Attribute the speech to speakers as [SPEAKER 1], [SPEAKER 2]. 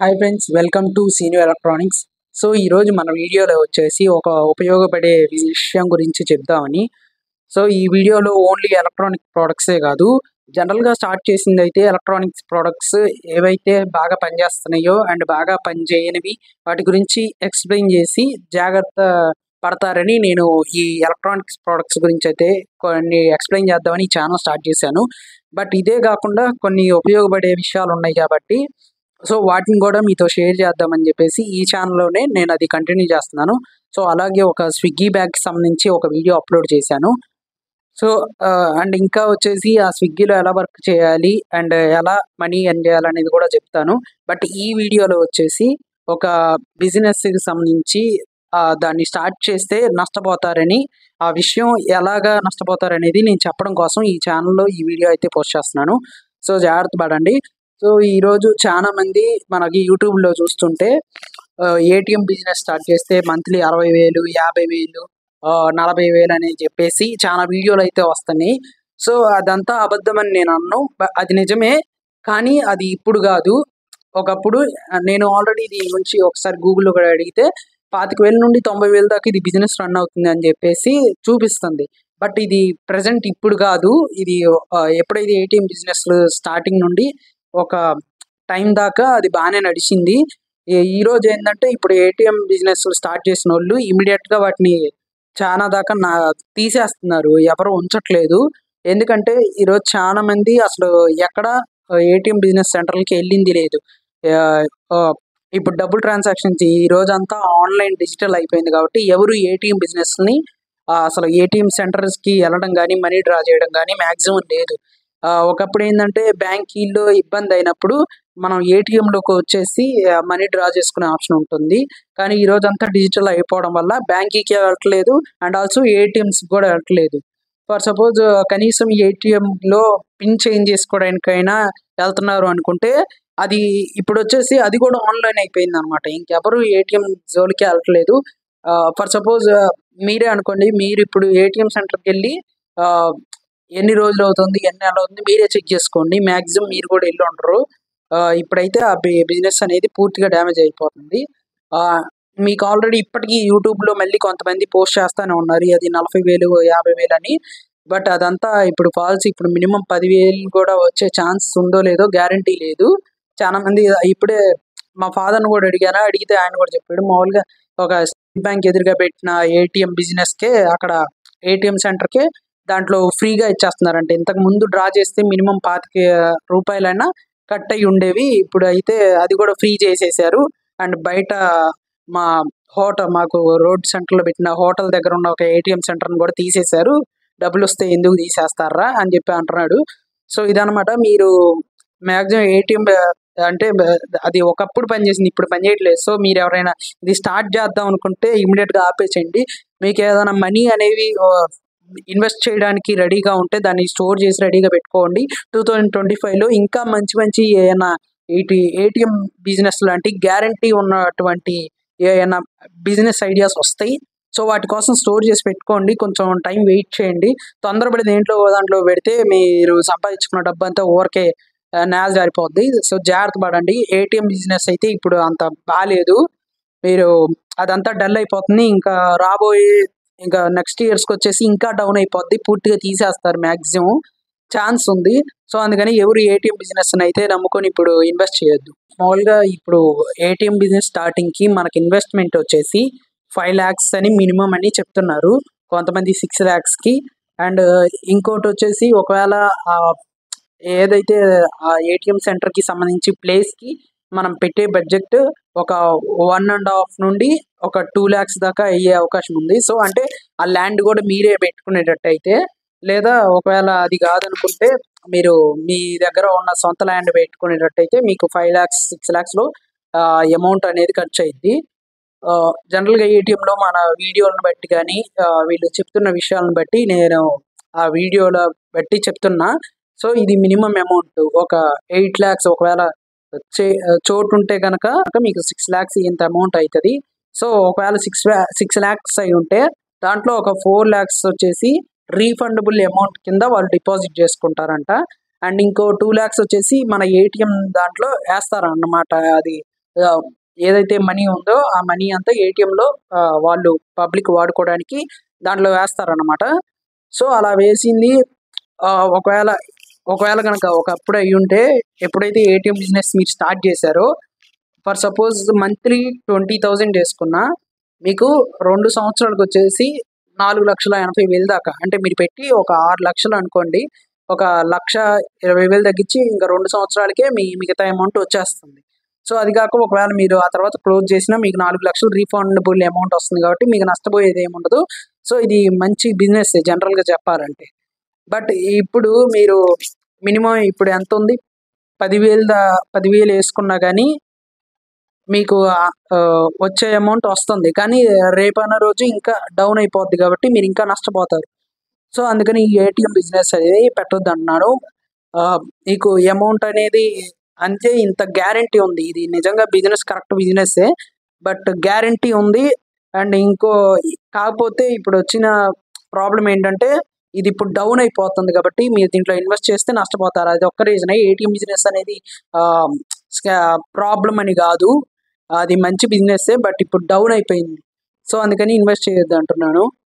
[SPEAKER 1] Hi friends, welcome to senior electronics. So ఈరోజు మన వీడియోలో వచ్చేసి ఒక ఉపయోగపడే విషయం గురించి చెప్దామని. సో ఈ వీడియోలో ఓన్లీ ఎలక్ట్రానిక్ ప్రోడక్ట్సే కాదు, జనరల్గా స్టార్ట్ చేసింది అయితే ఎలక్ట్రానిక్స్ ప్రోడక్ట్స్ ఏవైతే బాగా పనిచేస్తున్నాయో అండ్ బాగా పనిచేయనివి వాటి గురించి ఎక్స్ప్లెయిన్ చేసి జాగ్రత్త పడతారని నేను ఈ ఎలక్ట్రానిక్స్ ప్రోడక్ట్స్ గురించి అయితే కొన్ని ఎక్స్ప్లెయిన్ చేద్దామని ఈ ఛానల్ స్టార్ట్ చేశాను. బట్ ఇదే కాకుండా కొన్ని ఉపయోగపడే విషయాలు ఉన్నాయి కాబట్టి సో వాటిని కూడా మీతో షేర్ చేద్దామని చెప్పేసి ఈ ఛానల్లోనే నేను అది కంటిన్యూ చేస్తున్నాను. సో అలాగే ఒక స్విగ్గీ బ్యాగ్కి సంబంధించి ఒక వీడియో అప్లోడ్ చేశాను. సో అండ్ ఇంకా వచ్చేసి ఆ స్విగ్గీలో ఎలా వర్క్ చేయాలి అండ్ ఎలా మనీ ఎర్న్ చేయాలనేది కూడా చెప్తాను. బట్ ఈ వీడియోలో వచ్చేసి ఒక బిజినెస్కి సంబంధించి దాన్ని స్టార్ట్ చేస్తే నష్టపోతారని, ఆ విషయం ఎలాగా నష్టపోతారనేది నేను చెప్పడం కోసం ఈ ఛానల్లో ఈ వీడియో అయితే పోస్ట్ చేస్తున్నాను. సో జాగ్రత్త పడండి. సో ఈరోజు చాలా మంది మనకి యూట్యూబ్లో చూస్తుంటే ఏటీఎం బిజినెస్ స్టార్ట్ చేస్తే మంత్లీ 60,000, 50,000, 40,000 అని చెప్పేసి చాలా వీడియోలు అయితే వస్తున్నాయి. సో అదంతా అబద్ధమని నేను అన్ను, అది నిజమే. కానీ అది ఇప్పుడు కాదు, ఒకప్పుడు. నేను ఆల్రెడీ ఇది గురించి ఒకసారి గూగుల్లో కూడా అడిగితే 25,000 నుండి 90,000 దాకా ఇది బిజినెస్ రన్ అవుతుంది అని చెప్పేసి చూపిస్తుంది. బట్ ఇది ప్రజెంట్ ఇప్పుడు కాదు, ఇది ఎప్పుడైతే ఏటీఎం బిజినెస్ స్టార్టింగ్ నుండి ఒక టైం దాకా అది బాగానే నడిచింది. ఈరోజు ఏంటంటే ఇప్పుడు ఏటీఎం బిజినెస్ స్టార్ట్ చేసిన వాళ్ళు ఇమీడియట్గా వాటిని చాలా దాకా తీసేస్తున్నారు, ఎవరు ఉంచట్లేదు. ఎందుకంటే ఈరోజు చాలా మంది అసలు ఎక్కడ ఏటీఎం బిజినెస్ సెంటర్లకి వెళ్ళింది లేదు. ఇప్పుడు డబ్బులు ట్రాన్సాక్షన్స్ ఈ రోజంతా ఆన్లైన్ డిజిటల్ అయిపోయింది కాబట్టి ఎవరు ఏటీఎం బిజినెస్ని అసలు ఏటీఎం సెంటర్స్కి వెళ్ళడం కానీ మనీ డ్రా చేయడం కానీ మ్యాక్సిమం లేదు. ఒకప్పుడు ఏంటంటే బ్యాంకీల్లో ఇబ్బంది అయినప్పుడు మనం ఏటీఎంలోకి వచ్చేసి మనీ డ్రా చేసుకునే ఆప్షన్ ఉంటుంది. కానీ ఈ రోజు అంతా డిజిటల్ అయిపోవడం వల్ల బ్యాంకీకి వెళ్ళట్లేదు అండ్ ఆల్సో ఏటీఎంస్ కూడా వెళ్ళట్లేదు. ఫర్ సపోజ్ కనీసం ఏటీఎంలో పిన్ చేంజ్ చేసుకోవడానికైనా వెళ్తున్నారు అనుకుంటే అది ఇప్పుడు వచ్చేసి అది కూడా ఆన్లైన్ అయిపోయింది అనమాట. ఇంకెవరు ఏటీఎం జోలికి వెళ్ళట్లేదు. ఫర్ సపోజ్ మీరే అనుకోండి, మీరు ఇప్పుడు ఏటీఎం సెంటర్కి వెళ్ళి ఎన్ని రోజులు అవుతుంది, ఎన్ని నెలలు అవుతుంది మీరే చెక్ చేసుకోండి. మ్యాక్సిమం మీరు కూడా వెళ్ళి ఉంటారు. ఇప్పుడైతే ఆ బిజినెస్ అనేది పూర్తిగా డ్యామేజ్ అయిపోతుంది. మీకు ఆల్రెడీ ఇప్పటికీ యూట్యూబ్లో మళ్ళీ కొంతమంది పోస్ట్ చేస్తూనే ఉన్నారు అది 40,000, 50,000 అని. బట్ అదంతా ఇప్పుడు ఫాల్స్. ఇప్పుడు మినిమం 10,000 కూడా వచ్చే ఛాన్స్ ఉందో లేదో గ్యారంటీ లేదు. చాలా మంది ఇప్పుడే మా ఫాదర్ని కూడా అడిగితే ఆయన కూడా చెప్పాడు, మామూలుగా ఒక స్టేట్ బ్యాంక్ ఎదురుగా పెట్టిన ఏటీఎం బిజినెస్కే అక్కడ ఏటీఎం సెంటర్కే దాంట్లో ఫ్రీగా ఇచ్చేస్తున్నారంటే. ఇంతకు ముందు డ్రా చేస్తే మినిమం 25 రూపాయలైనా కట్ అయ్యి ఉండేవి, ఇప్పుడు అయితే అది కూడా ఫ్రీ చేసేసారు. అండ్ బయట మాకు రోడ్ సెంటర్లో పెట్టిన హోటల్ దగ్గర ఉన్న ఒక ఏటీఎం సెంటర్ని కూడా తీసేశారు. డబ్బులు వస్తే ఎందుకు తీసేస్తారా అని చెప్పి అంటున్నాడు. సో ఇదనమాట. మీరు మ్యాక్సిమం ఏటీఎం అంటే అది ఒకప్పుడు పనిచేసింది, ఇప్పుడు పనిచేయట్లేదు. సో మీరు ఎవరైనా ఇది స్టార్ట్ చేద్దాం అనుకుంటే ఇమీడియట్గా ఆపేసేయండి. మీకు ఏదైనా మనీ అనేవి ఇన్వెస్ట్ చేయడానికి రెడీగా ఉంటే దాన్ని స్టోర్ చేసి రెడీగా పెట్టుకోండి. 2025లో ఇంకా మంచి ఏమైనా ఏటీఎం బిజినెస్ లాంటి గ్యారంటీ ఉన్నటువంటి ఏమైనా బిజినెస్ ఐడియాస్ వస్తాయి. సో వాటి కోసం స్టోర్ చేసి పెట్టుకోండి, కొంచెం టైం వెయిట్ చేయండి. తొందరపడి దాంట్లో పెడితే మీరు సంపాదించుకున్న డబ్బు అంతా ఊరికే నేల జారిపోద్ది. సో జాగ్రత్త పడండి. ఏటీఎం బిజినెస్ అయితే ఇప్పుడు అంత బాగాలేదు, మీరు అదంతా డల్ అయిపోతుంది. ఇంకా నెక్స్ట్ ఇయర్స్కి వచ్చేసి ఇంకా డౌన్ అయిపోద్ది, పూర్తిగా తీసేస్తారు మ్యాక్సిమం, ఛాన్స్ ఉంది. సో అందుకని ఎవరు ఏటీఎం బిజినెస్ అయితే నమ్ముకొని ఇప్పుడు ఇన్వెస్ట్ చేయొద్దు. మామూలుగా ఇప్పుడు ఏటీఎం బిజినెస్ స్టార్టింగ్కి మనకి ఇన్వెస్ట్మెంట్ వచ్చేసి 5 lakhs అని మినిమం అని చెప్తున్నారు, కొంతమంది 6 lakhsకి. అండ్ ఇంకోటి వచ్చేసి ఒకవేళ ఏదైతే ఆ ఏటీఎం సెంటర్కి సంబంధించి ప్లేస్కి మనం పెట్టే బడ్జెట్ ఒక 1.5 నుండి ఒక 2 lakhs దాకా అయ్యే అవకాశం ఉంది. సో అంటే ఆ ల్యాండ్ కూడా మీరే పెట్టుకునేటట్టు అయితే, లేదా ఒకవేళ అది కాదనుకుంటే మీరు మీ దగ్గర ఉన్న సొంత ల్యాండ్ పెట్టుకునేటట్టయితే మీకు 5 lakhs, 6 lakhsలో అమౌంట్ అనేది ఖర్చు అయింది. జనరల్గా ఏటీఎంలో మన వీడియోలను బట్టి కానీ వీళ్ళు చెప్తున్న విషయాలను బట్టి నేను ఆ వీడియోలో బట్టి చెప్తున్నా. సో ఇది మినిమం అమౌంట్ ఒక 8 lakhs. ఒకవేళ చోటు ఉంటే కనుక మీకు 6 lakhs ఇంత అమౌంట్ అవుతుంది. సో ఒకవేళ 6 lakhs అయి ఉంటే దాంట్లో ఒక 4 lakhs వచ్చేసి రీఫండబుల్ అమౌంట్ కింద వాళ్ళు డిపాజిట్ చేసుకుంటారంట. అండ్ ఇంకో 2 lakhs వచ్చేసి మన ఏటీఎం దాంట్లో వేస్తారన్నమాట. అది ఏదైతే మనీ ఉందో ఆ మనీ అంతా ఏటీఎంలో వాళ్ళు పబ్లిక్ వాడుకోవడానికి దాంట్లో వేస్తారనమాట. సో అలా వేసింది ఒకవేళ ఒకవేళ కనుక ఒకప్పుడు అయ్యుంటే, ఎప్పుడైతే ఏటీఎం బిజినెస్ మీరు స్టార్ట్ చేశారో, ఫర్ సపోజ్ మంత్లీ 20,000 వేసుకున్నా, మీకు 2 సంవత్సరాలకు వచ్చేసి 4,80,000 దాకా, అంటే మీరు పెట్టి ఒక 6 లక్షలు అనుకోండి, ఒక 1,20,000 తగ్గించి ఇంకా 2 సంవత్సరాలకే మీ మిగతా అమౌంట్ వచ్చేస్తుంది. సో అది కాక ఒకవేళ మీరు ఆ తర్వాత క్లోజ్ చేసినా మీకు 4 లక్షలు రీఫండబుల్ అమౌంట్ వస్తుంది కాబట్టి మీకు నష్టపోయేది ఏముండదు. సో ఇది మంచి బిజినెస్ జనరల్‌గా చెప్పాలంటే. బట్ ఇప్పుడు మీరు మినిమమ్ ఇప్పుడు ఎంతుంది? 10,000 యేసుకున్నా గానీ మీకు వచ్చే అమౌంట్ వస్తుంది. కానీ రేపన్న రోజు ఇంకా డౌన్ అయిపోద్ది కాబట్టి మీరింకా నష్టపోతారు. సో అందుకని ఈ ఏటీఎం బిజినెస్ అనేది పెట్టొద్దంటున్నాను. మీకు అమౌంట్ అనేది అంతే, ఇంత గ్యారంటీ ఉంది. ఇది నిజంగా బిజినెస్ కరెక్ట్ బిజినెస్సే. బట్ గ్యారంటీ ఉంది. అండ్ కాకపోతే ఇప్పుడొచ్చిన ప్రాబ్లమ్ ఏంటంటే, ఇది ఇప్పుడు డౌన్ అయిపోతుంది కాబట్టి మీరు దీంట్లో ఇన్వెస్ట్ చేస్తే నష్టపోతారు. అది ఒక్క రీజనే. ఏటీఎం బిజినెస్ అనేది ఆహ్, ప్రాబ్లమ్ అని గాదు. అది మంచి బిజినెస్సే. బట్ ఇప్పుడు డౌన్ అయిపోయింది. సో అందుకని ఇన్వెస్ట్ చేయొద్దంటున్నాను.